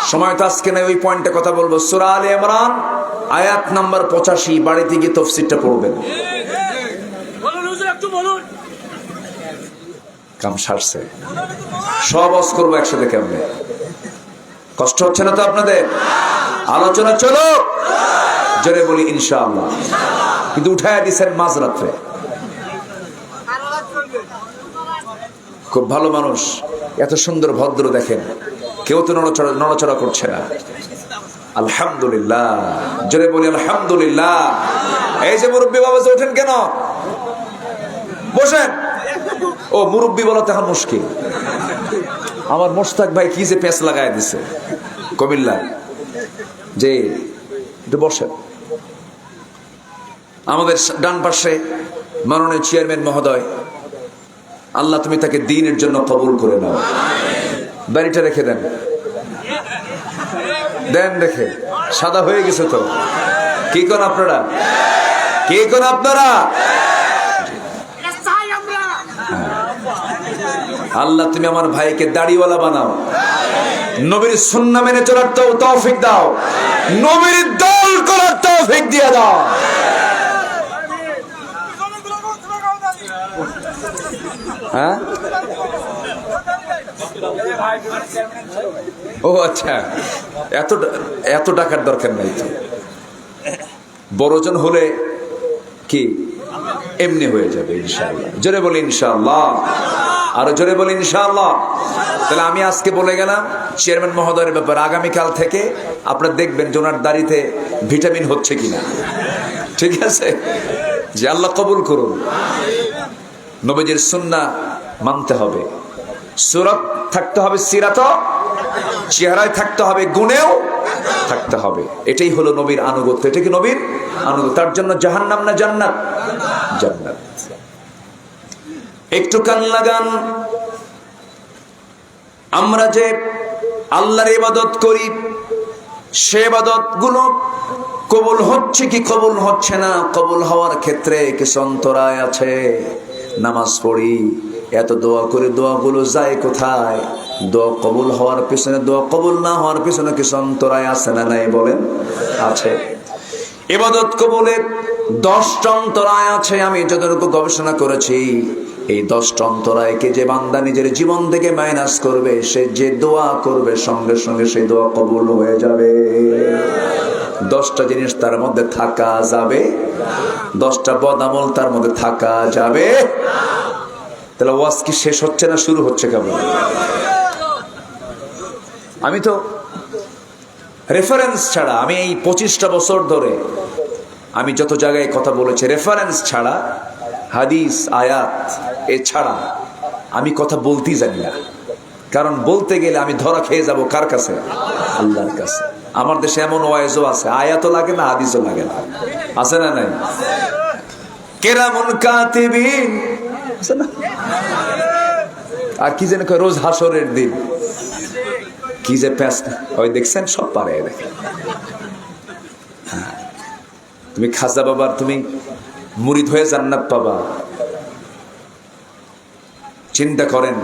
সময় তো আজকে নাই, ওই পয়েন্টে কথা বলবো। সূরা আলে ইমরান আয়াত নাম্বার 85, বাড়িতে গিয়ে তাফসীরটা পড়বেন। কাম সারছে, সব অস করবো একসাথে। কেমনে কষ্ট হচ্ছে না তো আপনাদের? আলোচনা চলো, জোরে বলি ইনশাআল্লাহ। কিন্তু উঠায় দিচ্ছেন মাঝরাত্রে। খুব ভালো মানুষ, এত সুন্দর ভদ্র, দেখেন কেউ তো নড়াচড়া করছে না। আলহামদুলিল্লাহ, জোরে বলি আলহামদুলিল্লাহ। এই যে মুরব্বী বাবা, ওঠেন কেন? বসেন। ও মুরব্বী বলা তো এখন মুশকিল। আমার মোশতাক ভাই কি যে পেঁচ লাগায় দিছে কুমিল্লা, যে একটু বসেন। আমাদের ডান পাশে মাননীয় চেয়ারম্যান মহোদয়, আল্লাহ তুমি তাকে দ্বীনের জন্য কবুল করে নাও। দাড়িটা রেখে দেন, দেন রেখে, সাদা হয়ে গেছে তো। কি কোন আপনারা, কি কোন আপনারা? আল্লাহ তুমি আমার ভাইকে দাড়িওয়ালা বানাও, নবীর সুন্নাহ মেনে চলার তৌফিক দাও, নবীর দল করার তৌফিক দিয়ে দাও। হ্যাঁ, ও আচ্ছা, এত টাকার দরকার নাই তো। বড়জন হলে কি এমনি হয়ে যাবে ইনশাআল্লাহ। জোরে বলি ইনশাআল্লাহ, আরো জোরে বলি ইনশাআল্লাহ। তাহলে আমি আজকে বলে গেলাম চেয়ারম্যান মহোদয়ের ব্যাপারে। আগামীকাল থেকে আপনারা দেখবেন যে ওনার দাড়িতে ভিটামিন হচ্ছে কিনা। ঠিক আছে, যে আল্লাহ কবুল করুন। নবীজির সুন্নাহ মানতে হবে, সুরত থাকতে হবে, সিরাত চেহারায় থাকতে হবে, গুণেও থাকতে হবে। এটাই হলো নবীর আনুগত্য। এটা কি নবীর আনুগত্য? তার জন্য জাহান্নাম না জান্নাত? জান্নাত। একটু কান লাগান। আমরা যে আল্লাহর ইবাদত করি, সে ইবাদত গুলো কবুল হচ্ছে কি কবুল হচ্ছে না, কবুল হওয়ার ক্ষেত্রে কিছু অন্তরায় আছে। নামাজ পড়ি, এত দোয়া করে, দোয়াগুলো যায় কোথায়? দোয়া কবুল হওয়ার পিছনে, দোয়া কবুল না হওয়ার পিছনে কিছু অন্তরায় আছে না নাই বলেন? আছে। ইবাদত কবুলের 10টা অন্তরায় আছে। আমি যতটুকু গবেষণা করেছি, এই 10টা অন্তরায়কে যে বান্দা নিজের জীবন থেকে মাইনাস করবে, সে যে দোয়া করবে সঙ্গে সঙ্গে সেই দোয়া কবুল হয়ে যাবে। 10টা জিনিস তার মধ্যে থাকা যাবে, 10টা বদামল তার মধ্যে থাকা যাবে। তাহলে ওয়াজ কি শেষ হচ্ছে না শুরু হচ্ছে কেবল? আমি তো রেফারেন্স ছাড়া, আমি এই 25টা বছর ধরে আমি যত জায়গায় কথা বলেছি, রেফারেন্স ছাড়া, হাদিস আয়াত এছাড়া আমি কথা বলতেই জানি না। কারণ বলতে গেলে আমি ধরা খেয়ে যাব কার কাছে? আল্লাহর কাছে। আমার দেশে এমন ওয়াইজও আছে, আয়াতও লাগে না, হাদিসও লাগে না। আছে না নাই? কেরামুন কাতিবিন আছে না? আর কি যেন রোজ হাসরের দিন, কি যে প্যাস, ওই দেখছেন সব পারে। দেখেন তুমি খাজা বাবার তুমি মুরিদ হয়ে জান্নাত পাবা। চিন্তা করেন,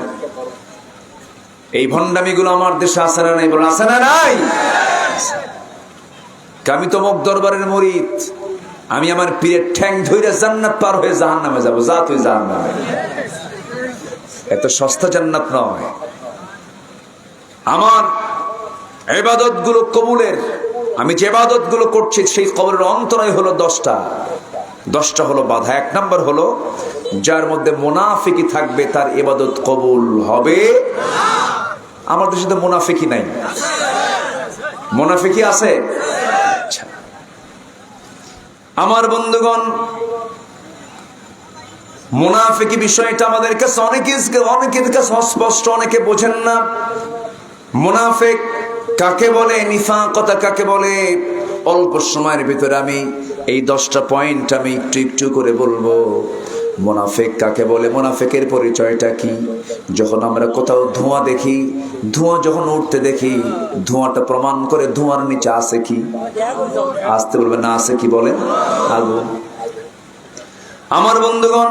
এই ভণ্ডামিগুলো আমার দেশে আছে না নাই? বলেন আছে না নাই? আমি তো মুখ দরবারের মুরিদ, আমি আমার পীরের ঠ্যাং ধইরা জান্নাত পার হয়ে জাহান্নামে যাব। যা তুই জাহান্নামে, এত সস্তা জান্নাত নয়। আমার ইবাদত গুলো কবুলের, আমি যে ইবাদত গুলো করছি সেই কবরের অন্তরায় হলো 10টা। 10টা হলো বাধা। 1 নাম্বার হলো, যার মধ্যে মুনাফিকি থাকবে তার ইবাদত কবুল হবে। আমার দেশে তো মুনাফিকি নাই। মুনাফিকি আছে? আচ্ছা আমার বন্ধুগণ, মুনাফিকি বিষয়টা আমাদের কাছে অনেকের কাছে অস্পষ্ট, অনেকে বোঝেন না। মুনাফিক কাকে বলে, নিফাকতা কাকে বলে, অল্প সময়ের ভিতরে আমি এই 10টা পয়েন্ট আমি একটু একটু করে বলবো। মুনাফিক কাকে বলে, মুনাফিকের পরিচয়টা কি? যখন আমরা কোথাও ধোঁয়া দেখি, ধোঁয়া যখন উঠতে দেখি, ধোঁয়াটা প্রমাণ করে ধোঁয়ার নিচে আছে কি? আসতে বলবে না, আছে কি বলেন? আগুন। আমার বন্ধুগণ,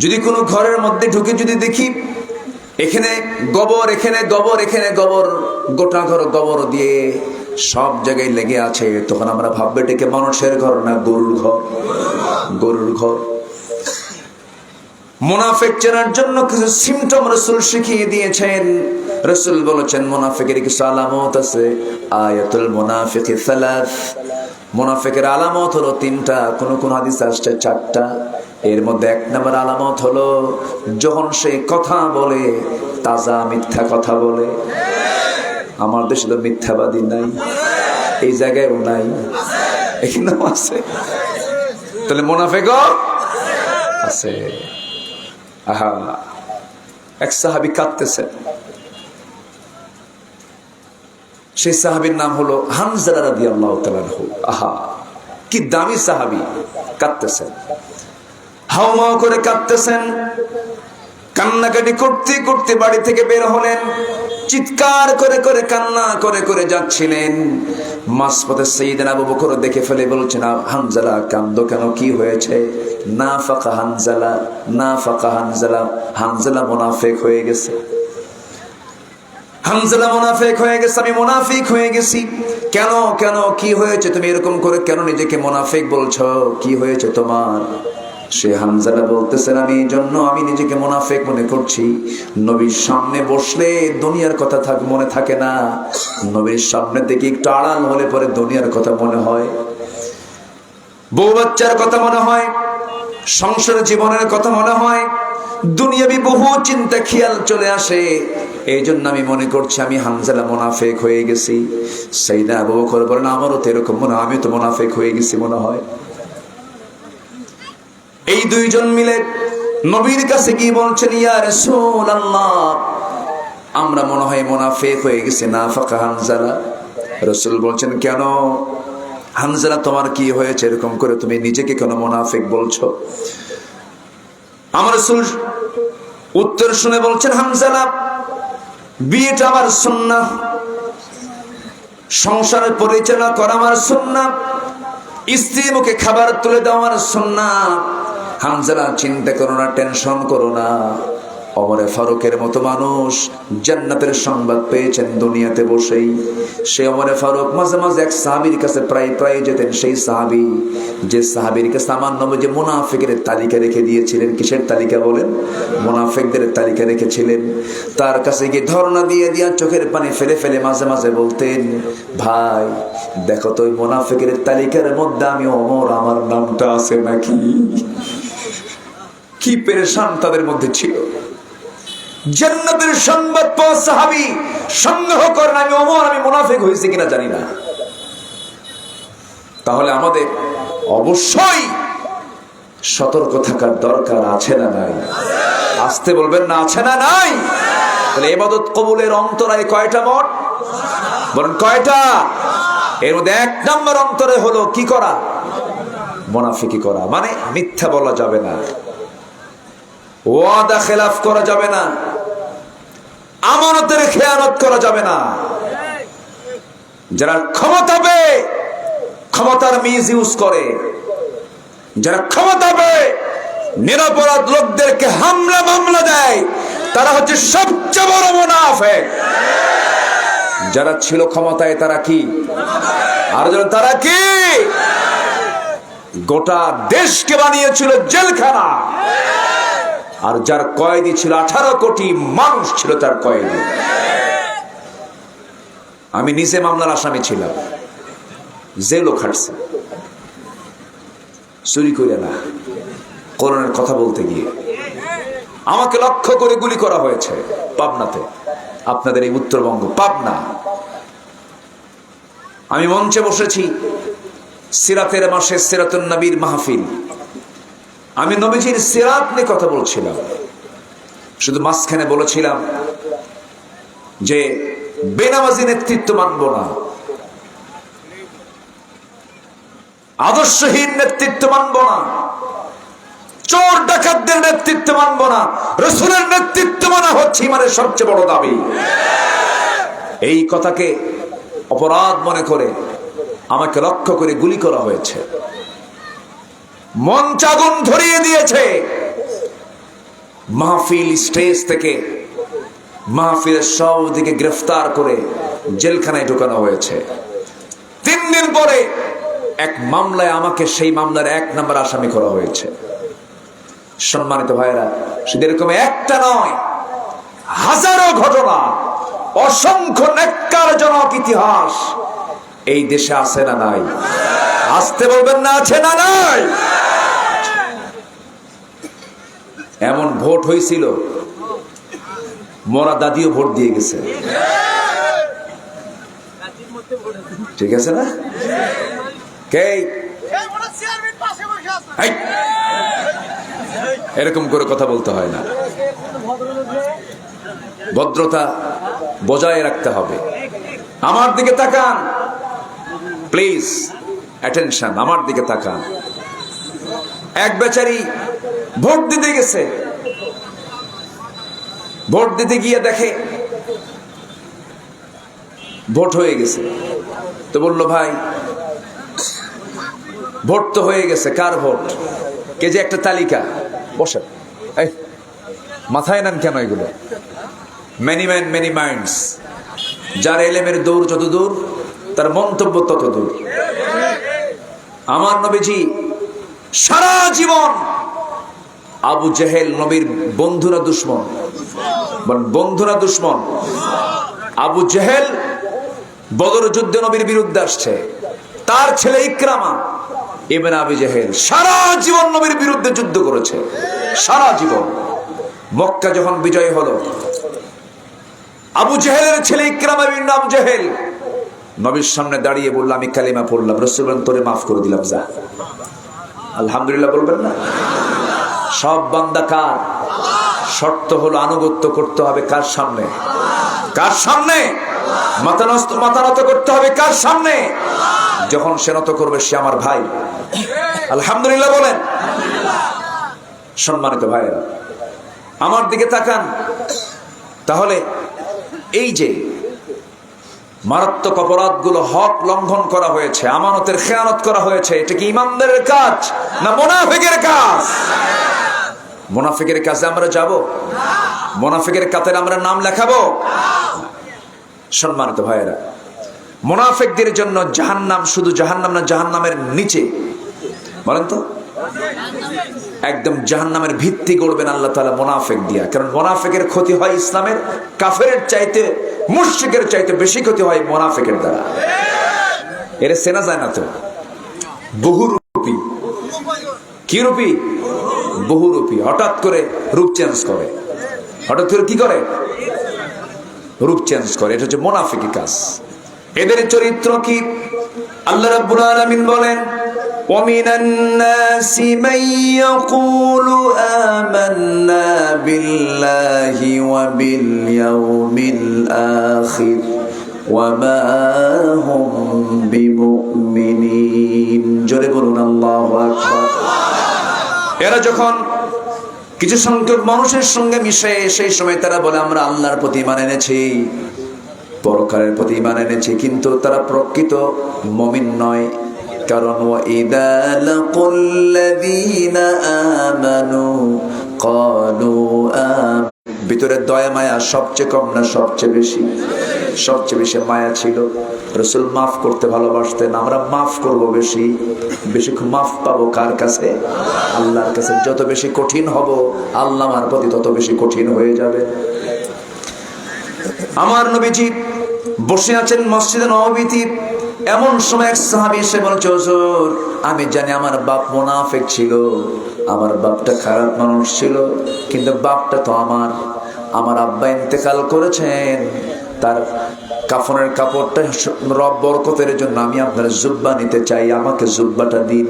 যদি কোনো ঘরের মধ্যে ঢুকে যদি দেখি এখানে গোবর, এখানে গোবর, এখানে গোবর, গোটা ঘর গোবর দিয়ে সব জায়গায় লেগে আছে। তখন আমরা ভাববো এটাকে মানুষের ঘর না গরুর ঘর? গরুর ঘর। মুনাফিক চেনার জন্য কিছু সিমটম রাসূল শিখিয়ে দিয়েছেন। রাসূল বলেছেন মুনাফিকের কিছু আলামত আছে। আয়াতুল মুনাফিকি সালাস, মুনাফিকের আলামত হলো তিনটা, কোন কোন হাদিসে আসছে চারটা। এর মধ্যে এক নম্বর আলামত হলো যখন সে কথা বলে তাজা মিথ্যা কথা বলে। আমার দেশে তো মিথ্যাবাদী নাই, এই জায়গায়ও নাই, এখানেও আছে। তাহলে মুনাফিকও আছে। আহা, এক সাহাবী কাঁদতেছেন। সেই সাহাবীর নাম হলো হানজালা রাদিয়াল্লাহু তাআলা আনহু। আহা, কি দামি সাহাবী, কাঁদতেছেন, হাউমাউ করে কাঁদতেছেন। কান্নাকাটি করতে করতে বাড়ি থেকে বের হলেন, চিৎকার করে করে কান্না করে করে যাচ্ছিলেন। মাঝপথে সাইয়েদনা আবু বকর দেখে ফেলে বলছেন, হানজালা কান্দো কেন, কি হয়েছে? নাফাকা হানজালা, নাফাকা হানজালা, হানজালা মুনাফিক হয়ে গেছে। হানজালা মুনাফিক হয়ে গেছে, আমি মুনাফিক হয়ে গেছি। কেন কেন, কি হয়েছে? তুমি এরকম করে কেন নিজেকে মুনাফিক বলছো? কি হয়েছে তোমার? সে হানজালা বলতেছেন, আমি এই জন্য আমি নিজেকে মুনাফিক মনে করছি, নবীর সামনে বসলে দুনিয়ার কথা মনে থাকে না, নবীর সামনে থেকে একটু আড়াল হলে পরে দুনিয়ার কথা মনে হয়, বউ বাচ্চার কথা মনে হয়, সংসার জীবনের কথা মনে হয়, দুনিয়াবি বহু চিন্তা খেয়াল চলে আসে। এই জন্য আমি মনে করছি আমি হানজালা মুনাফিক হয়ে গেছি। সাইয়েদনা আবু বকর বলেন, আমারও তো এরকম মনে হয়, আমি তো মুনাফিক হয়ে গেছি মনে হয়। এই দুইজন মিলে নবীর কাছে গিয়ে বলছেন, ইয়া রাসূলুল্লাহ, আমরা মনে হয় মুনাফিক হয়ে গেছি, নাফাকা হানজালা। রাসূল বলছেন, কেন হানজালা, তোমার কি হয়েছে? এরকম করে তুমি নিজেকে কেন মুনাফিক বলছো? আমার রাসূল উত্তর শুনে বলছেন, হানজালা, বিয়েটা আমার সুন্নাহ, সংসার পরিচালনা করা আমার সুন্নাহ, স্ত্রী মুখে খাবার তুলে দেওয়া আমার সুন্নাহ। হানজালা, চিন্তা করো না, টেনশন করো না, ওমরে ফারুকের মতো মানুষ জান্নাতের সংবাদ পেয়েছেন দুনিয়াতে বসেই। সে ওমরে ফারুক মাঝে মাঝে এক সাহাবীর কাছে প্রায় যেতেন। সেই সাহাবী, যে সাহাবীর কাছে আমার নবী যে মুনাফিকের তালিকা রেখে দিয়েছিলেন। কিসের তালিকা বলেন? মুনাফিকদের তালিকা রেখেছিলেন। তার কাছে গিয়ে ধর্ণা দিয়ে দিয়া চোখের পানি ফেলে ফেলে মাঝে মাঝে বলতেন, ভাই দেখো তো ওই মুনাফিকের তালিকার মধ্যে আমি ওমর, আমার নামটা আছে নাকি? কি পেরেশান তাদের মধ্যে ছিল। জান্নাতের সংবাদ পাওয়া সাহাবী সংগ্রহ করেন, আমি ওমর, আমি মুনাফিক হয়েছি কিনা জানি না। তাহলে আমাদের অবশ্যই সতর্ক থাকার দরকার আছে না নাই? আসতে বলবেন না, আছে না নাই? তাহলে ইবাদত কবুলের অন্তরায় কয়টা মোট? বলেন কয়টা? এর মধ্যে এক নম্বর অন্তরে হলো কি করা? মুনাফিকি করা, মানে মিথ্যা বলা যাবে না, ওয়াদা খেলাফ করা যাবে না, আমানতের খেয়ানত করা যাবে না। যারা ক্ষমতা পেয়ে ক্ষমতার মিস ইউজ করে, যারা ক্ষমতা পেয়ে নিরপরাধ লোকদেরকে হামলা মামলা দেয়, তারা হচ্ছে সবচেয়ে বড় মুনাফিক। যারা ছিল ক্ষমতায় তারা কি? আর তারা কি? গোটা দেশকে বানিয়েছিল জেলখানা। আর যার কয়েদি ছিল 18 কোটি মানুষ ছিল তার কয়েদি। আমি নিজে মামলার আসামি ছিলাম, জেলও খাটছি, চুরি করে না, কোরআনের কথা বলতে গিয়ে আমাকে লক্ষ্য করে গুলি করা হয়েছে পাবনাতে, আপনাদের এই উত্তরবঙ্গ পাবনা। আমি মঞ্চে বসেছি, সিরাতের মাসে সিরাতুন নবীর মাহফিল, আমি নবীজির সিরাত নিয়ে কথা বলছিলাম। শুধু মাঝখানে বলেছিলাম যে বেনামাজি নেতৃত্ব মানব না, আদর্শহীন নেতৃত্ব মানব না, চোর ডাকাতদের নেতৃত্ব মানব না, রাসূলের নেতৃত্ব মানা হচ্ছে ইমানের সবচেয়ে বড় দাবি। এই কথাকে অপরাধ মনে করে আমাকে লক্ষ্য করে গুলি করা হয়েছে, মঞ্চ আগুন ধরিয়ে দিয়েছে। মাহফিল স্টেজ থেকে মাহফিলের সবদিকে গ্রেফতার করে জেলখানায় ঢুকানো হয়েছে। 3 দিন পরে এক মামলায় আমাকে সেই মামলার 1 নম্বর আসামি করা হয়েছে। সম্মানিত ভাইরা, শুধু এরকম একটা নয়, হাজারো ঘটনা, অসংখ্য নেককারজনক ইতিহাস এই দেশে আছে না নাই? আসতে বলবেন না, আছে না নাই? এমন ভোট হয়েছিল, মরা দাদিও ভোট দিয়ে গেছে। ঠিক আছে না? কে এরকম করে কথা বলতে হয় না, ভদ্রতা বজায় রাখতে হবে। আমার দিকে তাকান প্লিজ, অ্যাটেনশন, আমার দিকে তাকান। এক বেচারি ভোট দিতে গেছে, ভোট দিতে গিয়ে দেখে ভোট হয়ে গেছে। তো বললো, ভাই ভোট তো হয়ে গেছে, কার ভোট? কে যে একটা তালিকা, বসে এই মাথায় নেন কেন এগুলো? মেনি ম্যান মেনি মাইন্ডস, যার এলেমের দৌড় যত দূর তার মন্তব্য তত দূর। আমার নবীজি সারা জীবন আবু জেহেল, নবীর বন্ধুরা দুশ্মন, বন্ধুরা দুশ্মন। আবু জেহেল বদর যুদ্ধে নবীর বিরুদ্ধে আসছে, তার ছেলে ইকরামা ইবনে আবি জেহেল সারা জীবন নবীর বিরুদ্ধে যুদ্ধ করেছে, সারা জীবন। মক্কা যখন বিজয় হলো, আবু জেহেলের ছেলে ইকরামা ইবনে আবু জেহেল নবীর সামনে দাঁড়িয়ে বলল, আমি কালিমা পড়লাম। রাসূল বলেন, তোরে মাফ করে দিলাম, যা। আলহামদুলিল্লাহ বলবেন না? সব বান্দা কার? শর্ত হলো আনুগত্য করতে হবে কার সামনে? কার সামনে? মাথা নত করতে হবে কার সামনে? যখন সে নত করবে সে আমার ভাই। আলহামদুলিল্লাহ বলেন। সম্মানিত ভাইরা, আমার দিকে তাকান। তাহলে এই যে মারাত্মক অপরাধগুলো, হক লঙ্ঘন করা হয়েছে, আমানতের খেয়ানত করা হয়েছে, এটা কি ইমানদারের কাজ না মুনাফিকের কাজ? মুনাফিকের কাছে আমরা যাব? মুনাফিকের কাতারে আমরা নাম লেখাবো? সম্মানিত ভাইয়েরা, মুনাফিকদের জন্য জাহান্নাম, শুধু জাহান্নাম না, জাহান্নামের নিচে, বলেন তো, একদম জাহান্নামের ভিত্তি গড়বেন আল্লাহ তাআলা মুনাফিক দিয়া। কারণ মুনাফিকের ক্ষতি হয় ইসলামের, কাফেরের চাইতে, মুশরিকের চাইতে বেশি ক্ষতি হয় মুনাফিকের দ্বারা। এর চেনা যায় না তো? বহুরূপী। কি রূপী? বহুরূপী। হঠাৎ করে রূপ চেঞ্জ করে, হঠাৎ করে কি করে? রূপ চেঞ্জ করে। এটা হচ্ছে মুনাফিকের কাজ। এদের চরিত্র কি? আল্লাহ রাব্বুল আলামিন বলেন, وَمِنَ النَّاسِ مَن يَقُولُ آمَنَّا بِاللَّهِ وَبِالْيَوْمِ الْآخِرِ وَمَا هُمْ بِمُؤْمِنِينَ। জোরে বলুন আল্লাহু আকবার। এরা যখন কিছু সংখ্যক মানুষের সঙ্গে মিশে, সেই সময় তারা বলে, আমরা আল্লাহর প্রতি ঈমান এনেছি, পরকালের প্রতি ঈমান এনেছি, কিন্তু তারা প্রকৃত মুমিন নয়। কারণ ওয়াইদা লাকুল্লাযীনা আমানু ক্বালু ভিতরে দয়া মায়া সবচেয়ে কম না সবচেয়ে বেশি? সবচেয়ে বেশি মায়া ছিল। রাসূল মাফ করতে ভালোবাসতেন, আমরা মাফ করব বেশি। বেশি মাফ পাবো কার কাছে? আল্লাহর কাছে। যত বেশি কঠিন হব আল্লাহ আমার প্রতি তত বেশি কঠিন হয়ে যাবে। আমার নবীজি বসে আছেন মসজিদে নববীতে, এমন সময় এক সাহাবী এসে বলছে, হুজুর আমি জানি আমার বাপ মুনাফিক ছিল, আমার বাপটা খারাপ মানুষ ছিল, কিন্তু বাপটা তো আমার আব্বা ইন্তেকাল করেছেন, তার কাফনের কাপড়টা রব বরকতের জন্য আমি আপনার জুব্বা নিতে চাই, আমাকে জুব্বাটা দিন।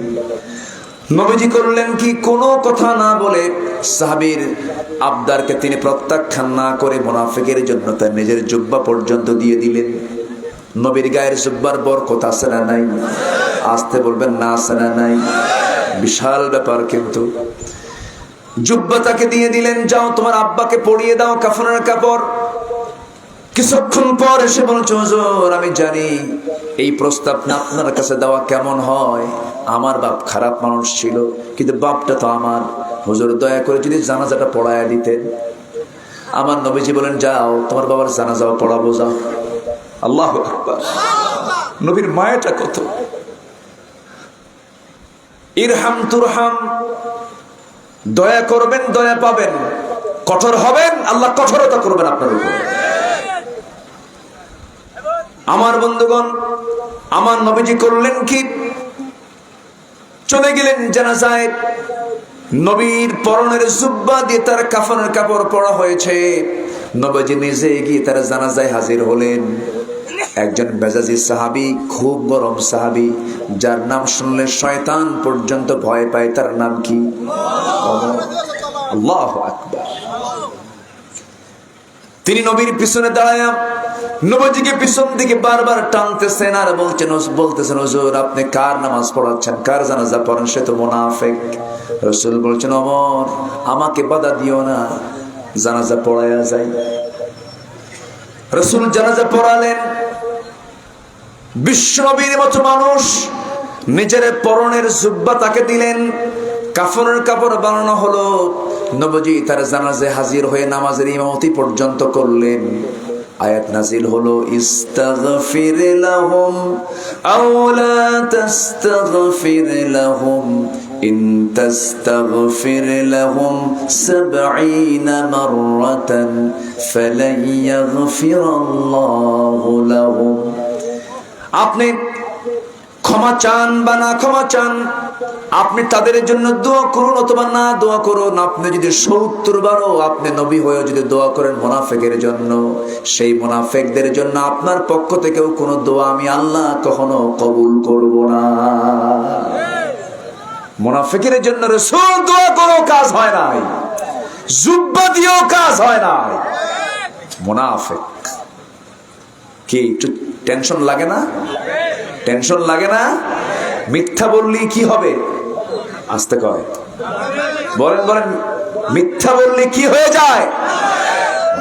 নবীজি করলেন কি, কোনো কথা না বলে সাহাবীর আবদারকে তিনি প্রত্যাখ্যান না করে মুনাফিকের জন্য তার নিজের জুব্বা পর্যন্ত দিয়ে দিলেন। নবীর গায়ের জুব্বার বরকত আছে না নাই? আসতে বলবেন না, আছে না নাই? বিশাল ব্যাপার। কিন্তু জুব্বা তাকে দিয়ে দিলেন, যাও তোমার আব্বাকে পরিয়ে দাও কাফনের কাপড়। কিছুক্ষণ পর এসে বলছে, হুজুর আমি জানি এই প্রস্তাব না আপনার কাছে দেওয়া কেমন হয়, আমার বাপ খারাপ মানুষ ছিল, কিন্তু বাপটা তো আমার। হুজুর দয়া করে যদি জানাজাটা পড়ায়া দিতেন। আমার নবীজি বলেন, যাও তোমার বাবার জানাজা পড়াবো, যাও। আল্লাহু আকবার। নবীর মায়াটা কত! ইরহাম তুরহাম, দয়া করবেন দয়া পাবেন, কঠোর হবেন আল্লাহ কঠোরতা করবেন আপনার উপর। আমার বন্ধুগণ, আমার নবীজি করলেন কি, চলে গেলেন জানাজায়। নবীর পরনের জুব্বা দিয়ে তার কাফনের কাপড় পরা হয়েছে। নবীজি নিজে গিয়ে তার জানাজায় হাজির হলেন। একজন বেজাজি সাহাবী, খুব গরম সাহাবী, যার নাম শুনলে শয়তান পর্যন্ত ভয় পায়। তার নাম কি? আল্লাহু আকবার। তিনি নবীর পিছনে দাঁড়ায়া নবীজিকে পিছন দিকে বারবার টানতেছেন আর বলতেছেন, হুজুর আপনি কার নামাজ পড়াচ্ছেন, কার জানাজা পড়েন? সে তো মুনাফিক। রাসূল বলছেন, ওমর আমাকে বাধা দিও না, জানাজা পড়ায়া যাই। রাসূল জানাজা পড়ালেন। বিশ্ব নবীর মতো মানুষ নিজের পরনের জুব্বা তাকে দিলেন, কাফনের কাপড় বানানো হলো। নবীজি তার জানাজায় হাজির হয়ে নামাজের ইমামতি পর্যন্ত করলেন। আয়াত নাজিল হলো, ইস্তাগফির লাহুম আও লা তাস্তাগফির লাহুম ইন তাস্তাগফির লাহুম ৭০ মাররাতান ফালান ইয়াগফিরাল্লাহু লাহুম। আপনি ক্ষমা চান বা না ক্ষমা চান, আপনি তাদের জন্য দোয়া করুন অথবা না দোয়া করুন, আপনি যদি ৭০ বারও আপনি নবী হয়ে যদি দোয়া করেন মুনাফিকের জন্য, সেই মুনাফিকদের জন্য আপনার পক্ষ থেকেও কোনো দোয়া আমি আল্লাহ কখনো কবুল করব না। মুনাফিকের জন্য রাসূল দোয়া করেও কাজ হয় নাই, জুব্বা দিয়েও কাজ হয় নাই। মুনাফিক কি একটু টেনশন লাগে না? টেনশন লাগে না? মিথ্যা বললেই কি হবে? আস্তে কয় বলেন বলেন, মিথ্যা বললে কি হয়ে যায়?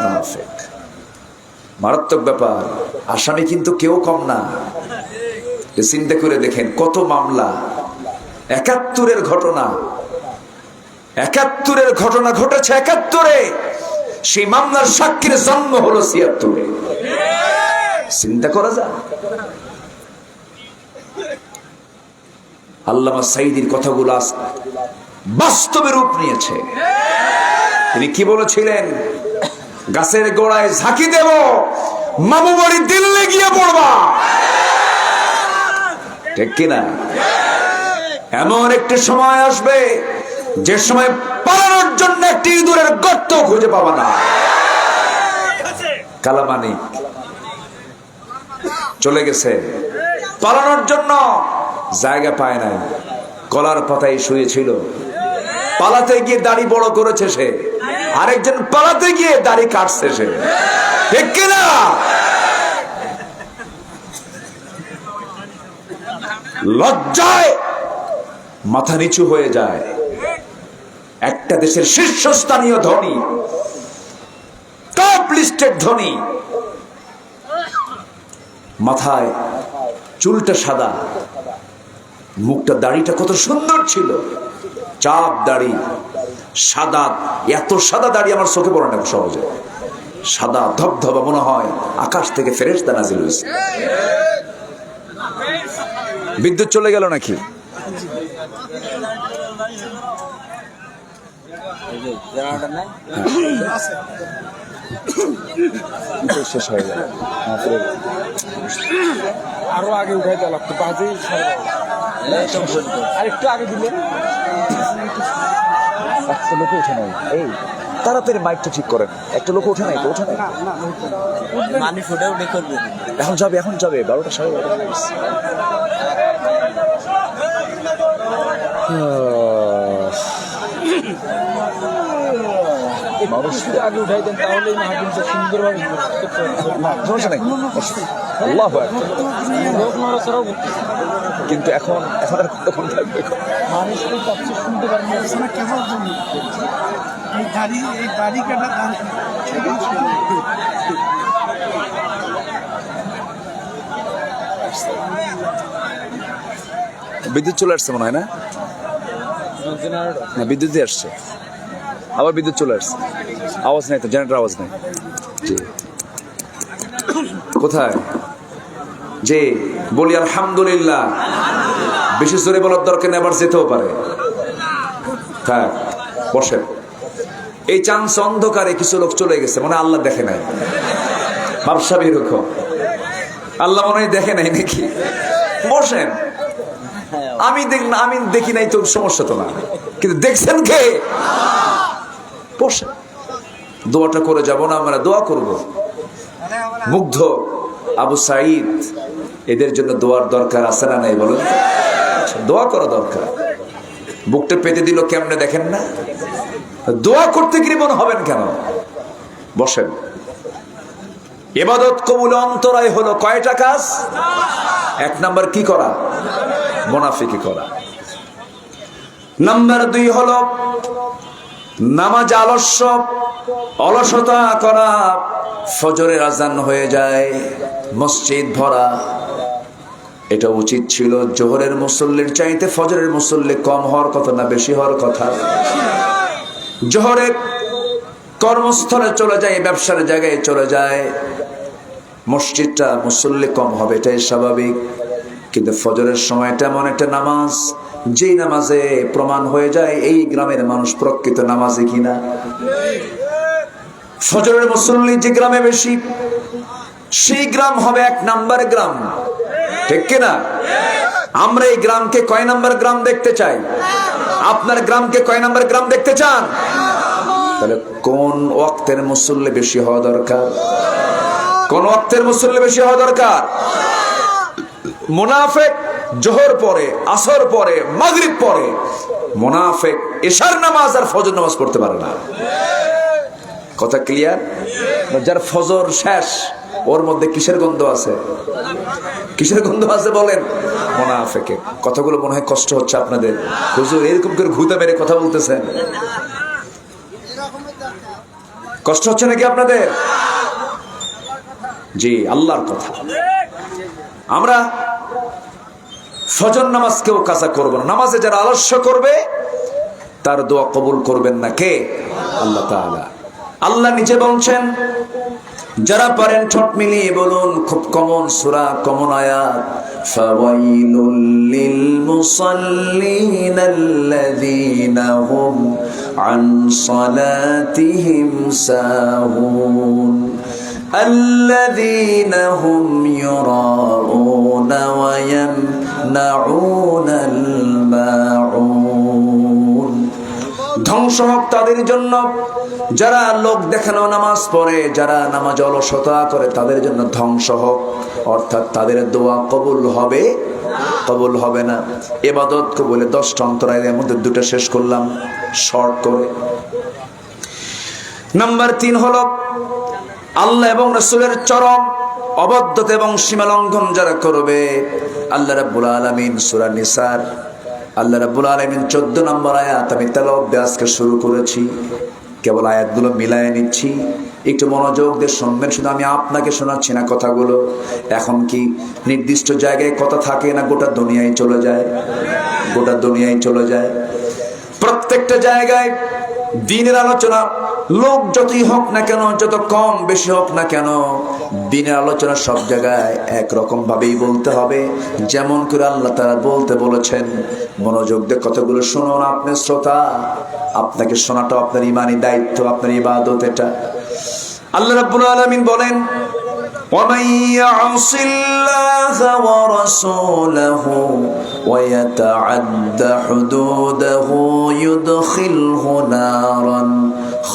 মুনাফিক। মারাত্মক ব্যাপার। আসামি কিন্তু কেউ কম না। চিন্তা করে দেখেন কত মামলা। ৭১-এর ঘটনা, ৭১-এর ঘটনা ঘটেছে ৭১-এ, সেই মামলার সাক্ষীর জন্ম হলো ৭৬-এ। চিন্তা করা যায়? আল্লামা সাঈদীর কথাগুলো বাস্তবে রূপ নিয়েছে। তিনি কি বলেছিলেন? গাছের গোড়ায় ঝাঁকি দেব, মামু বাড়ি দিল্লি গিয়ে পড়বা। ঠিক কিনা? এমন একটি সময় আসবে যে সময় পালানোর জন্য একটি ইঁদুরের গর্ত খুঁজে পাবা না। কালামানিক চলে গেছে, পালানোর জন্য জায়গা পায় নাই, কলার পাতায় শুয়েছিল। পালাতে গিয়ে দাড়ি বড় করেছে সে, আরেকজন পালাতে গিয়ে দাড়ি কাটছে সে। ঠিক কিনা? লজ্জায় মাথা নিচু হয়ে যায়। একটা দেশের শীর্ষস্থানীয় ধনী, টপ লিস্টেড ধনী, মাথায় চুলটা সাদা, মুখটা দাড়িটা কত সুন্দর ছিল, চাপ দাড়ি, সাদা। এত সাদা দাড়ি আমার চোখে পড়ে না সহজে। সাদা ধবধবা, মনে হয় আকাশ থেকে ফেরেশতা নাজিল হয়েছে। বিদ্যুৎ চলে গেল নাকি? শেষ হয়ে যায়। আরো আগে উঠাইতে লাগতো, আর একটু আগে দিলে একটা লোক ওঠে নাই। এই তাড়াতাড়ি মাইকটা ঠিক করেন, একটা লোক ওঠে নাই তো, ওঠে নাই। মানি ফুটে উঠে করবে। এখন যাবে, এখন যাবে 12টা 12:30। মানুষ আগে উঠাই দেন, তাহলেই মাহফিলটা সুন্দরভাবে কিন্তু এখন আর কতক্ষণ থাকবে? মানুষ শুনতে পারেন এই দাড়ি কাটা দান। বিদ্যুৎ চলে আসছে মনে হয় না? বিদ্যুৎই আসছে, আবার বিদ্যুৎ চলে আসছে। আওয়াজ নাই তো, জেনারেটর আওয়াজ নাই। জি কোথায়? জি বলি আলহামদুলিল্লাহ। বেশি জোরে বলার দরকার নেই, আবার যেতেও পারে। থাক বসেন। এই চান্স অন্ধকারে কিছু লোক চলে গেছে, মানে আল্লাহ দেখে নাই। ব্যবসা এরকম, আল্লাহ মনে হয় দেখে নাই নাকি? বসেন। আমি দেখি নাই তো সমস্যা তো না, কিন্তু দেখছেন কে? বসেন, দোয়াটা করে যাব না আমরা? দোয়া করব। মুগ্ধ আবু সাঈদ, এদের জন্য দোয়ার দরকার আছে না নাই বলুন? দোয়া করা দরকার। বুকটা পেতে দিল কেমনে দেখেন না? দোয়া করতে গিয়ে মনে হবেন কেন? বসেন। ইবাদত কবুল অন্তরায় হলো কয়টা কাজ? এক নাম্বার কি করা? মুনাফিকি করা। নাম্বার 2 হলো নামাজ অলসতা করা। ফজরের আজান হয়ে যায়, মসজিদ ভরা। এটা উচিত ছিল জোহরের মুসল্লির চাইতে ফজরের মুসল্লি কম হওয়ার কথা না বেশি হওয়ার কথা? জোহরে কর্মস্থলে চলে যায়, ব্যবসার জায়গায় চলে যায়, মসজিদটা মুসল্লি কম হবে, এটাই স্বাভাবিক। কিন্তু ফজরের সময়টা এমন একটা নামাজ, যেই নামাজে প্রমাণ হয়ে যায় এই গ্রামের মানুষ প্রকৃত নামাজি কিনা। ফজরের মুসল্লি যে গ্রামে বেশি, সেই গ্রাম হবে 1 নাম্বার গ্রাম, ঠিক কিনা? আমরা এই গ্রামকে কয় নাম্বার গ্রাম দেখতে চাই? আপনার গ্রামকে কয় নাম্বার গ্রাম দেখতে চান? তাহলে কোন ওয়াক্তের মুসল্লি বেশি হওয়া দরকার? কোন ওয়াক্তের মুসল্লি বেশি হওয়া দরকার? মুনাফিক জোহর পরে, আসর পরে, মাগরিব পরে। মুনাফিক ইশার নামাজ আর ফজর নামাজ পড়তে পারে না। কথা ক্লিয়ার? যার ফজর শেষ, ওর মধ্যে কিসের গন্ধ আছে? কিসের গন্ধ আছে বলেন? মুনাফিকের। কথাগুলো মনে হয় কষ্ট হচ্ছে আপনাদের। হুজুর এরকম করে ঘুতা মেরে কথা বলতেছেন, কষ্ট হচ্ছে নাকি আপনাদের? জি আল্লাহর কথা। আমরা ফজর নামাজকেও কাজা করব না। নামাজে যারা আলস্য করবে তার দোয়া কবুল করবেন না কে? আল্লাহ তাআলা। আল্লাহ নিজে বলছেন, যারা পারেন ঠোঁট মিলিয়ে বলুন, খুব কমন সূরা, কমন আয়াত, ফাওয়াইলুল লিল মুসাল্লিন আল্লাযীনা হুম আন সালাতিহিম সাহুন আল্লাযীনা হুম ইউরাউনা ওয়া ইয়ামনাউনাল মাউন। ধ্বংস হোক তাদের জন্য যারা লোক দেখানো নামাজ পড়ে, যারা নামাজ অলসতা করে, তাদের জন্য ধ্বংস হোক। অর্থাৎ তাদের দোয়া কবুল হবে, কবুল হবে না। ইবাদত কবুলে 10টা অন্তরায়ের মধ্যে 2টা শেষ করলাম শর্ট করে। নাম্বার 3 হলো আল্লাহ এবং রাসূলের চরম অবাধ্যতা এবং সীমা লঙ্ঘন যারা করবে। আল্লাহ রাব্বুল আলামিন সূরা নিসার, আল্লাহ রাব্বুল আলামিন 14 নম্বর আয়াত আমি তেলাওয়াত আজকে শুরু করেছি। কেবল আয়াতগুলো মিলায়ে নিচ্ছি, একটু মনোযোগ দিয়ে শুনবেন। শুধু আমি আপনাকে শোনাচ্ছি না কথাগুলো। এখন কি নির্দিষ্ট জায়গায় কথা থাকে না গোটা দুনিয়ায় চলে যায়? গোটা দুনিয়ায় চলে যায়। প্রত্যেকটা জায়গায় দ্বীনের আলোচনা, লোক যতই হোক না কেন, যত কম বেশি হোক না কেন, দ্বীনের আলোচনা সব জায়গায় একরকম ভাবেই বলতে হবে, যেমন করে আল্লাহ তাআলা বলতে বলেছেন। মনোযোগ দিয়ে কথাগুলো শুনুন আপনি শ্রোতা। আপনাকে শোনাটা আপনার ঈমানি দায়িত্ব, আপনার ইবাদত এটা। আল্লাহ রাব্বুল আলামিন বলেন, وَمَن يَعْصِ اللَّهَ وَرَسُولَهُ وَيَتَعَدَّ حُدُودَهُ يُدْخِلْهُ نَارًا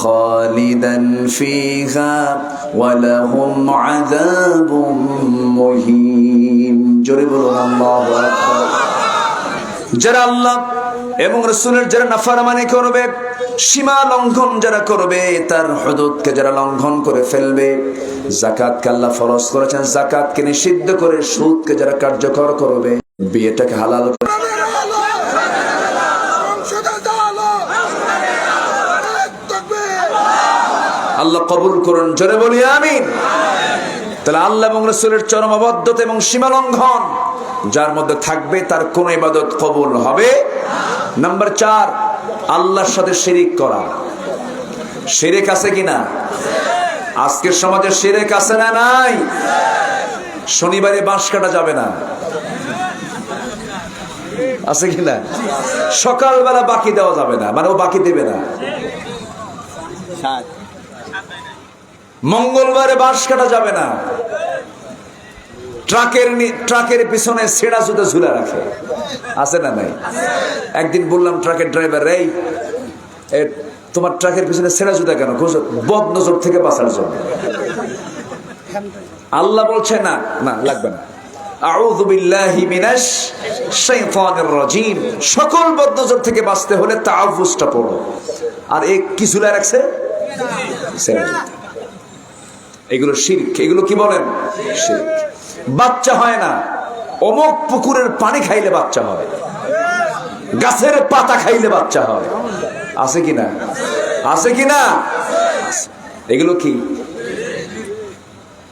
خَالِدًا فِيهَا وَلَهُمْ عَذَابٌ مُهِينٌ। জোরে বলুন আল্লাহু আকবার। যারা আল্লাহ এবং রাসূলের যারা নাফরমানি করবে, সীমা লঙ্ঘন যারা করবে, তার হুদুদকে যারা লঙ্ঘন করে ফেলবে, যাকাতকে আল্লাহ ফরজ করেছেন, যাকাতকে নিষিদ্ধ করে সুদকে যারা কার্যকর করবে, বিয়েটাকে হালাল করে, আল্লাহ কবুল করুন। জোরে বলি আমিন। তাহলে আল্লাহ এবং রাসূলের চরম অবাধ্যতা এবং সীমা লঙ্ঘন যার মধ্যে থাকবে, তার কোন ইবাদত কবুল হবে। নাম্বার 4, আল্লাহর সাথে শিরিক করা। শিরক আছে কিনা? আজকের সমাজে শিরক আছে না নাই? শনিবারে বাঁশ কাটা যাবে না, আছে কিনা? সকালবেলা বাকি দেওয়া যাবে না, মানে ও বাকি দেবে না। মঙ্গলবারে বাঁশ কাটা যাবে না। ট্রাকের পিছনে ছেঁড়া জুতো ঝুলে রাখে, আছে না নাই? একদিন বললাম ট্রাকের ড্রাইভার, এই তোমার ট্রাকের পিছনে ছেঁড়া জুতা কেন? বদ নজর থেকে বাঁচার জন্য। আল্লাহ বলছে না, না লাগবে না, আউযু বিল্লাহি মিনাশ শাইতানির রাজিম। সকল বদনজর থেকে বাঁচতে হলে তাআউযুটা পড়ো। আর এক কি ঝুলা রাখছে? এগুলো শিরক। এগুলো কি বলেন? শিরক। বাচ্চা হয় না, অমুক পুকুরের পানি খাইলে বাচ্চা হয়, গাছের পাতা খাইলে বাচ্চা হয়, আছে কিনা? আছে কিনা? এগুলো কি?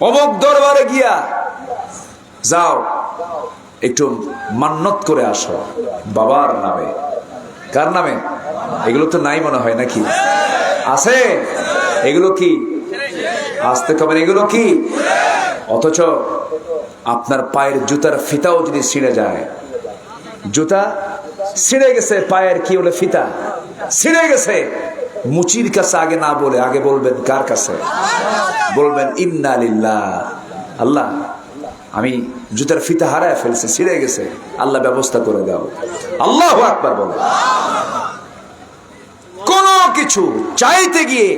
অমুক দরবারে গিয়া যাও একটু মান্নত করে আসো বাবার নামে। কার নামে? এগুলো তো নাই মনে হয় নাকি? আছে? এগুলো কি? আসতে কবেন, এগুলো কি? অথচ আপনার পায়ের জুতার ফিতাও যদি ছিঁড়ে যায়, জুতা ছিঁড়ে গেছে, পায়ের কি হলে ফিতা ছিঁড়ে গেছে, মুচির কাছে আগে না বলে আগে বলবেন কার কাছে? বলবেন ইন্না লিল্লাহ, আল্লাহ আমি জুতার ফিতা হারায় ফেলছি, ছিঁড়ে গেছে, আল্লাহ ব্যবস্থা করে দাও। আল্লাহু আকবার বলে। কোন কিছু চাইতে গিয়ে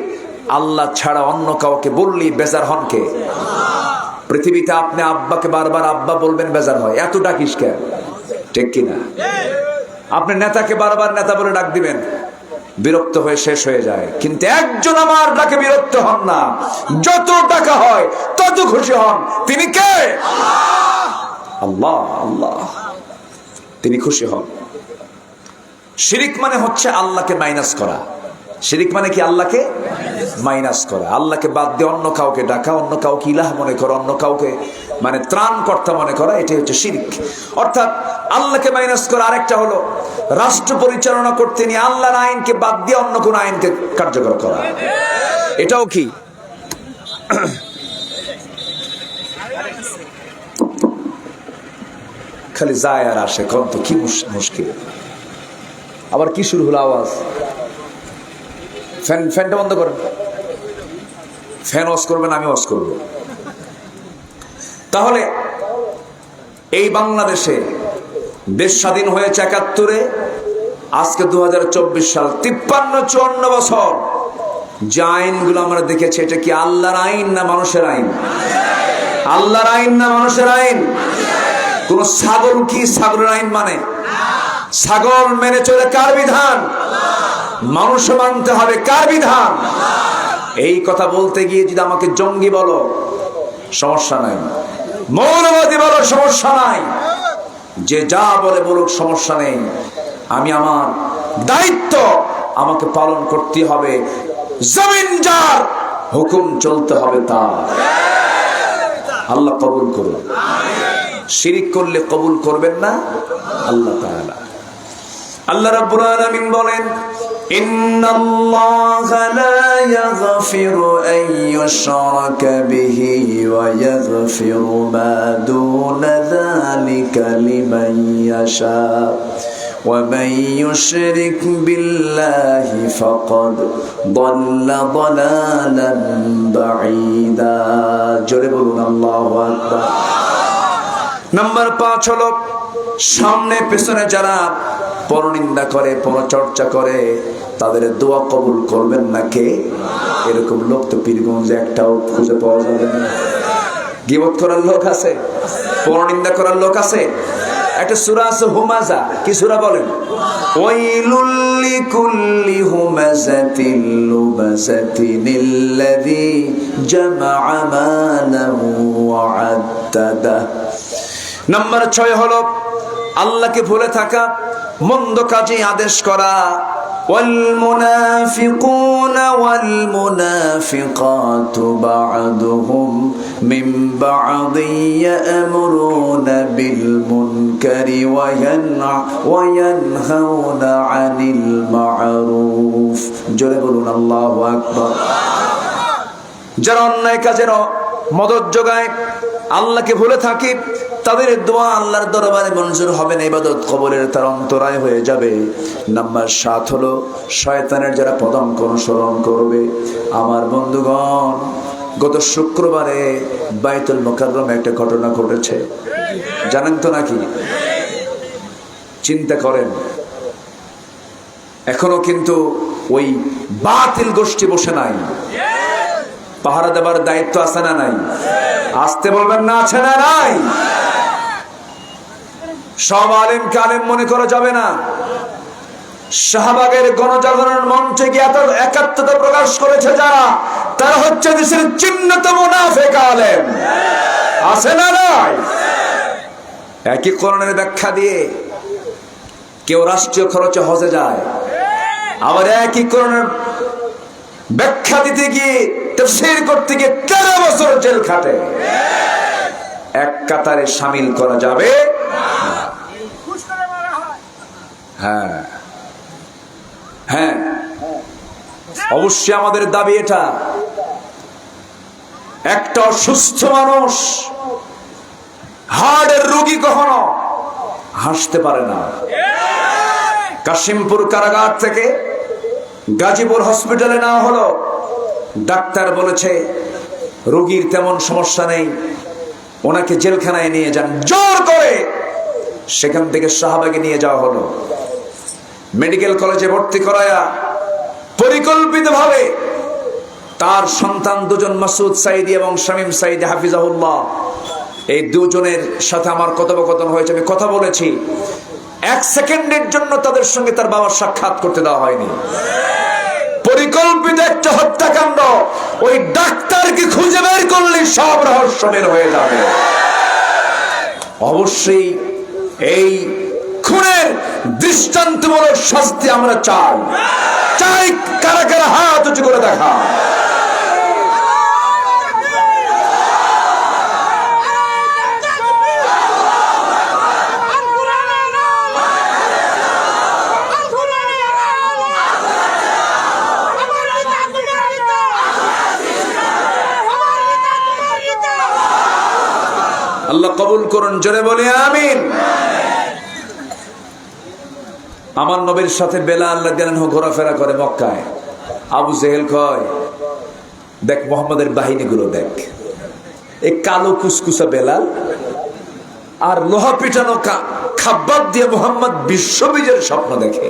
আল্লাহ ছাড়া অন্য কাউকে বললি বেজার হন কে? পৃথিবীতে আপনি আব্বাকে বারবার আব্বা বলবেন, বেজার হয়, এত ডাকিস কেন? ঠিক কিনা? আপনি নেতাকে বারবার নেতা বলে ডাক দিবেন, বিরক্ত হয়ে শেষ হয়ে যায়। কিন্তু একজন আমার ডাকে বিরক্ত হন না, যত ডাকা হয় তত খুশি হন। তিনি কে? আল্লাহ। আল্লাহ, তিনি খুশি হন। শিরিক মানে হচ্ছে আল্লাহকে মাইনাস করা। শিরিক মানে কি? আল্লাহকে মাইনাস করা, আল্লাহকে বাদ দিয়ে অন্য কাউকে ডাকা, অন্য কাউকে ইলাহ মনে করা, অন্য কাউকে মানে ত্রাণকর্তা মনে করা, এটাই হচ্ছে শিরিক। অর্থাৎ আল্লাহকে মাইনাস করা। আরেকটা হলো রাষ্ট্র পরিচালনা করতে নিয়ে আল্লাহর আইনকে বাদ দিয়ে অন্য কোন আইনকে কার্যকর করা, এটাও কি? খালি যায় আর আসে, কত কি মুশকিল। আবার কি শুরু হলো আওয়াজ? ফ্যানটা বন্ধ করেন। ফ্যান অফ করবেন, আমি অফ করব। তাহলে এই বাংলাদেশে দেশ স্বাধীন হয়েছে ৭১-এ, আজকে ২০২৪ সাল, ৫৩-৫৪ বছর। যে আইনগুলো আমরা দেখেছি, এটা কি আল্লাহর আইন না মানুষের আইন? আল্লাহর আইন না মানুষের আইন? কোন ছাগল কি ছাগলের আইন মানে? ছাগল মেনে চলে কার বিধান? মানুষ মানতে হবে কার বিধান? এই কথা বলতে গিয়ে যদি আমাকে জঙ্গি বলো, সমস্যা নাই, মৌলবাদী বলো, সমস্যা নাই, যে যা বলে বলুক, সমস্যা নেই। আমি আমার দায়িত্ব আমাকে পালন করতে হবে। জমিন যার, হুকুম চলতে হবে তার। আল্লাহ কবুল করুন। শিরিক করলে কবুল করবেন না আল্লাহ তাআলা। আল্লাহ রাব্বুল আলামিন বলেন, ইন্নাল্লাহা লা ইয়াগফিরু আন ইউশরাকা বিহি ওয়া ইয়াগফিরু মা দুনা যালিকা লিমান ইয়াশা ওয়া মান ইউশরিক বিল্লাহি ফাকাদ দাল্লা দালালান বাঈদা। জোরে বলুন আল্লাহু আকবার। নাম্বার ৫ হলো, সামনে পেছনে যারা পরনিন্দা করে, পরচর্চা করে, তাদের দোয়া কবুল করবেন না কে? এরকম লোক তো পীরগঞ্জে একটাও খুঁজে পাওয়া যাবে না। গীবত করার লোক আছে, পরনিন্দা করার লোক আছে। একটা সূরা আছে হুমাজা, কি সূরা বলেন? ওয়াইলুল লিকুল্লি হুমাযাতিল লুমাযাতিনিল্লাযী জামা'a মালাহু ওয়া আদ্দাদা। নাম্বার ৬ হলো আল্লাহকে ভুলে থাকা, মন্দ কাজে আদেশ করা, والمنافقون والمنافقات بعضهم من بعض يأمرون بالمنكر وينهون عن المعروف জোরে বলুন আল্লাহু আকবার। যারা অন্যায় কাজের মদদ যোগায়, আল্লাহকে ভুলে থাকে, তাদের দোয়া আল্লাহর দরবারে মঞ্জুর হবে না, ইবাদত কবরের তার অন্তরায় হয়ে যাবে। নাম্বার 7 হলো শয়তানের যারা পদাঙ্ক অনুসরণ করবে। আমার বন্ধুগণ, গত শুক্রবারে বাইতুল মুকাররমে একটা ঘটনা ঘটেছে, জানেন তো নাকি? চিন্তা করেন, এখনো কিন্তু ওই বাতিল গোষ্ঠী বসে নাই। পাহারা দেবার দায়িত্ব আছে না নাই? আসতে বলবেন না, আছে না নাই? সব আলেমকে আলেম মনে করা যাবে না। শাহবাগের গণজাগরণ মঞ্চে গিয়ে এত একাত্মতা প্রকাশ করেছে যারা, তারা হচ্ছে দেশের চিহ্নিত মুনাফিক আলেম। আছে না নাই? একই কোরআনের ব্যাখ্যা দিয়ে কেউ রাষ্ট্রীয় খরচে হজে যায়, আবার একই কোরআনের ব্যাখ্যা দিতে গিয়ে তাফসীর করতে গিয়ে 13 বছর জেল খাটে। এক কাতারে শামিল করা যাবে? হ্যাঁ হ্যাঁ, অবশ্যই আমাদের দাবি এটা। একটা অসুস্থ মানুষ, হার্টের রোগী কখনো হাসতে পারে না। কাশিমপুর কারাগার থেকে গাজীপুর হসপিটালে নেওয়া হলো, ডাক্তার বলেছে রোগীর তেমন সমস্যা নেই, ওনাকে জেলখানায় নিয়ে যান। জোর করে সেখান থেকে শাহবাগে নিয়ে যাওয়া হলো। মেডিকেল কলেজে ভর্তি করায়া পরিকল্পিতভাবে তার সন্তান দুজন, মাসুদ সাইদি এবং শামীম সাইদি হাফিজাহুল্লাহ, এই দুজনের সাথে আমার কথোপকথন হয়েছে, আমি কথা বলেছি। 1 সেকেন্ডের জন্য তাদের সঙ্গে তার বাবার সাক্ষাৎ করতে দেওয়া হয়নি। পরিকল্পিত একটা হত্যাকাণ্ড। ওই ডাক্তারকে খুঁজে বের করলে সব রহস্য বের হয়ে যাবে। অবশ্যই এই খুনের দৃষ্টান্তমূলক শাস্তি আমরা চাই। চাই কারা কারা হাত উঁচু করে দেখা। আল্লাহ কবুল করুন, জোরে বলি আমিন। আমার নবীর সাথে বেলাল রাদিয়াল্লাহু আনহু ঘোরাফেরা করে মক্কায়। আবু জেহেল কয়, দেখ মুহাম্মাদের বাহিনীগুলো দেখ, এই কালো কুসকুসা বেলাল আর লোহা পিটানো খাব্বাব দিয়ে মুহাম্মদ বিশ্ববিজয়ের স্বপ্ন দেখে।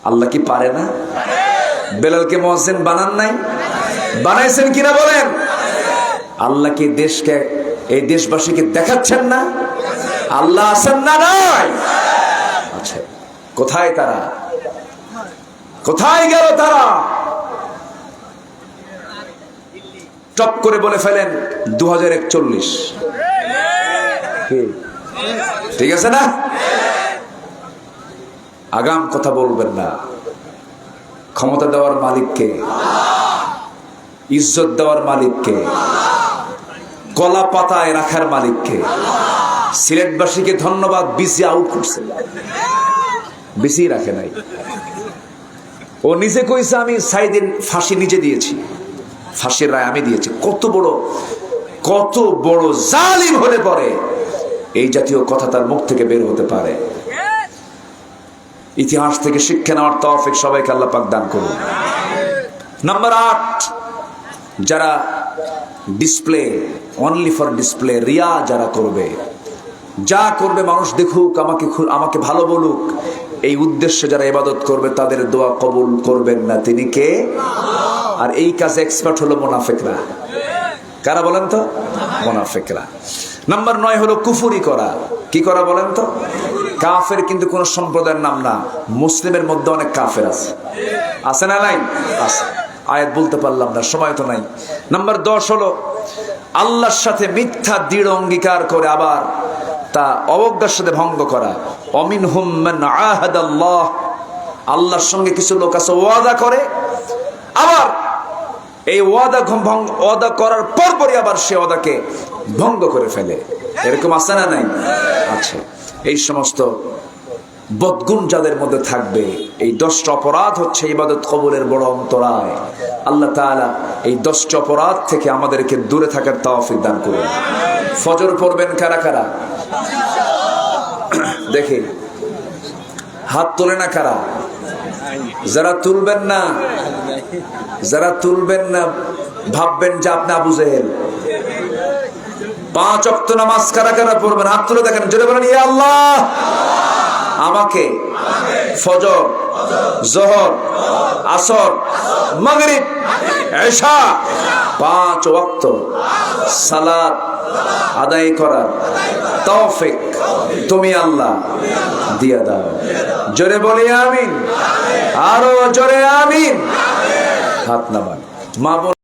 আল্লাহ কি পারে না? বেলালকে মুয়াজ্জিন বানান নাই? বানাইছেন কিনা বলেন? আল্লাহ কি দেশকে, এই দেশবাসীকে দেখাচ্ছেন না? আল্লাহ আছেন না নাই? আচ্ছা, কোথায় তারা? কোথায় গেল তারা? টপ করে বলে ফেলেন 2041। ঠিক আছে না? আগাম কথা বলবেন না। ক্ষমতা দেওয়ার মালিককে, ইজ্জত দেওয়ার মালিককে, কলা পাতায় রাখার মালিককে। সিলেটবাসীকে ধন্যবাদ, বিসি আউট করছে, বিসি রাখে নাই। ও নিজে কইছে আমি সাইদিন ফাঁসি নিজে দিয়েছি, ফাঁসির রায় আমি দিয়েছি। কত বড় জালিম হলে পরে এই জাতীয় কথা তার মুখ থেকে বের হতে পারে? ইতিহাস থেকে শিক্ষা নেওয়ার তৌফিক সবাইকে আল্লাহ পাক দান করুন। নাম্বার 8, যারা display, only for display, Riya যারা করবে, যা করবে মানুষ দেখুক, আমাকে ভালো বলুক, এই উদ্দেশ্যে যারা ইবাদত করবে তাদের দোয়া কবুল করবেন না তিনি কে? আর এই কাজে এক্সপার্ট হলো মুনাফিকরা। কারা বলেন তো? মুনাফিকরা। নাম্বার 9 হলো কুফরি করা। কি করা বলেন তো? কাফের কিন্তু কোন সম্প্রদায়ের নাম না, মুসলিমের মধ্যে অনেক কাফের আছে। আছে না নাই? আছে। আয়াত বলতে পারলাম না, সময় তো নাই। নাম্বার 10 হলো আল্লাহর সাথে মিথ্যা দৃঢ় অঙ্গীকার করে আবার তা অবজ্ঞার সাথে ভঙ্গ করা। অমিনহুম মান আহাদাল্লাহ, আল্লাহর সঙ্গে কিছু লোক আছে ওয়াদা করে, আবার এই ওয়াদা করার পরপরই আবার সে ওয়াদাকে ভঙ্গ করে ফেলে। এরকম আছে না নাই? আছে। এই সমস্ত বদগুণ যাদের মধ্যে থাকবে, এই 10টা অপরাধ হচ্ছে ইবাদত কবুলের বড় অন্তরায়। আল্লাহ তাআলা এই 10টা অপরাধ থেকে আমাদেরকে দূরে থাকার তৌফিক দান করুন। ফজর পড়বেন কারা কারা? দেখি হাত তোলে না কারা? যারা তুলবেন না ভাববেন যে আপনি আবু জেহেল। 5 ওয়াক্ত নামাজ কারা কারা পড়বেন? হাত তুলে দেখেন, জোরে বলেন ইয়া আল্লাহ, আমাকে ফজর, যোহর, আসর, মাগরিব, এশা 5 ওয়াক্ত সালাত আদায় করার তৌফিক তুমি আল্লাহ দিয়া দাও। জোরে বলি আমিন, আরো জোরে আমিন। হাত নামান। মা